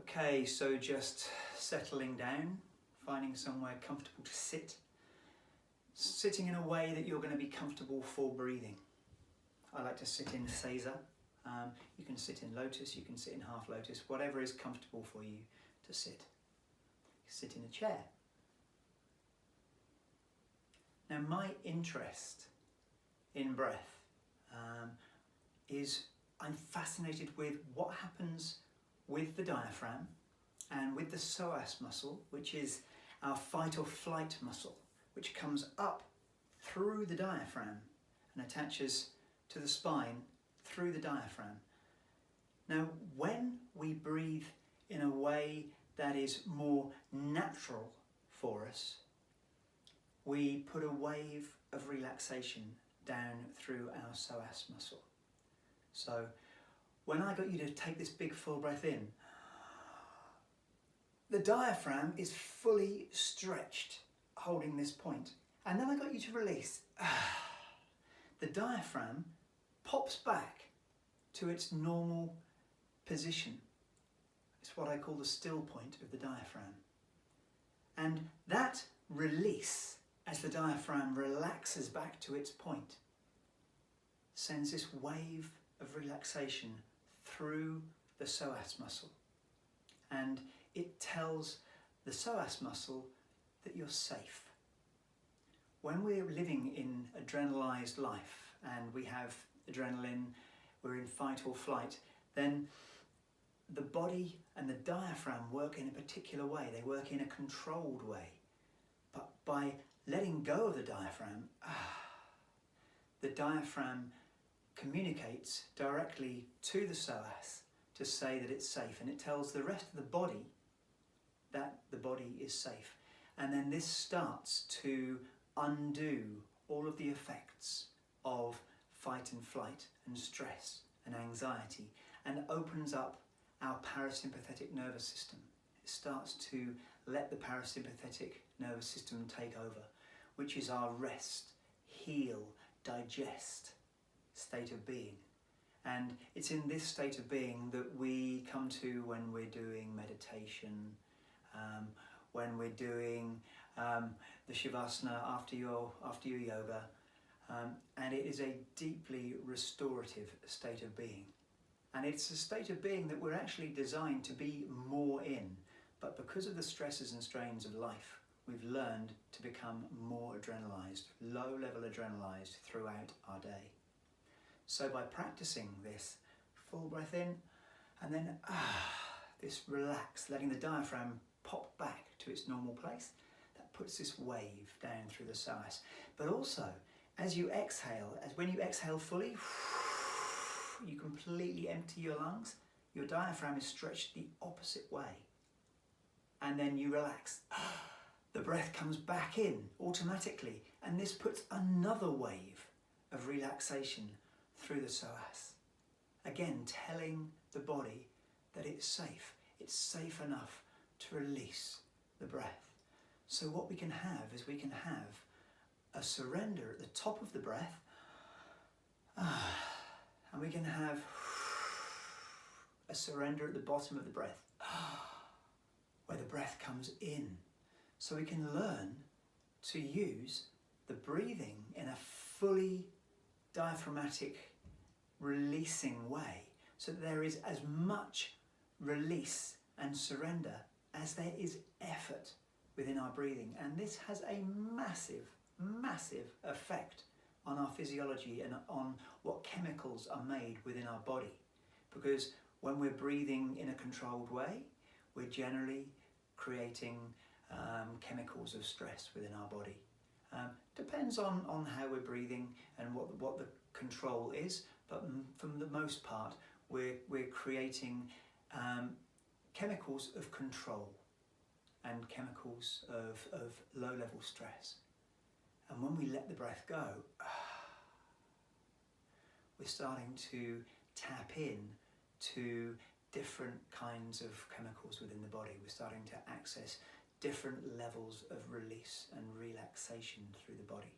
Okay, so just settling down, finding somewhere comfortable to sit. Sitting in a way that you're going to be comfortable for breathing. I like to sit in Seiza. You can sit in lotus, you can sit in half lotus, whatever is comfortable for you to sit. Sit in a chair. Now my interest in breath is I'm fascinated with what happens with the diaphragm and with the psoas muscle, which is our fight or flight muscle, which comes up through the diaphragm and attaches to the spine through the diaphragm. Now, when we breathe in a way that is more natural for us, we put a wave of relaxation down through our psoas muscle. So, when I got you to take this big full breath in, the diaphragm is fully stretched, holding this point. And then I got you to release. The diaphragm pops back to its normal position. It's what I call the still point of the diaphragm. And that release, as the diaphragm relaxes back to its point, sends this wave of relaxation through the psoas muscle. And it tells the psoas muscle that you're safe. When we're living in adrenalised life and we have adrenaline, we're in fight or flight, then the body and the diaphragm work in a particular way. They work in a controlled way. But by letting go of the diaphragm communicates directly to the psoas to say that it's safe, and it tells the rest of the body that the body is safe. And then this starts to undo all of the effects of fight and flight and stress and anxiety, and opens up our parasympathetic nervous system. It starts to let the parasympathetic nervous system take over, which is our rest, heal, digest state of being. And it's in this state of being that we come to when we're doing meditation, when we're doing the Shavasana after your yoga, and it is a deeply restorative state of being. And it's a state of being that we're actually designed to be more in, but because of the stresses and strains of life, we've learned to become more adrenalised, low-level adrenalised throughout our day. So by practicing this full breath in, and then this relax, letting the diaphragm pop back to its normal place, that puts this wave down through the psoas. But also, as you exhale, when you exhale fully, you completely empty your lungs, your diaphragm is stretched the opposite way. And then you relax. The breath comes back in automatically, and this puts another wave of relaxation through the psoas. Again, telling the body that it's safe enough to release the breath. So what we can have is we can have a surrender at the top of the breath, and we can have a surrender at the bottom of the breath, where the breath comes in. So we can learn to use the breathing in a fully diaphragmatic releasing way, so that there is as much release and surrender as there is effort within our breathing. And this has a massive, massive effect on our physiology and on what chemicals are made within our body. Because when we're breathing in a controlled way, we're generally creating chemicals of stress within our body. Depends on how we're breathing and what the control is, but for the most part, we're creating chemicals of control and chemicals of low-level stress. And when we let the breath go, we're starting to tap in to different kinds of chemicals within the body. We're starting to access different levels of release and relaxation through the body.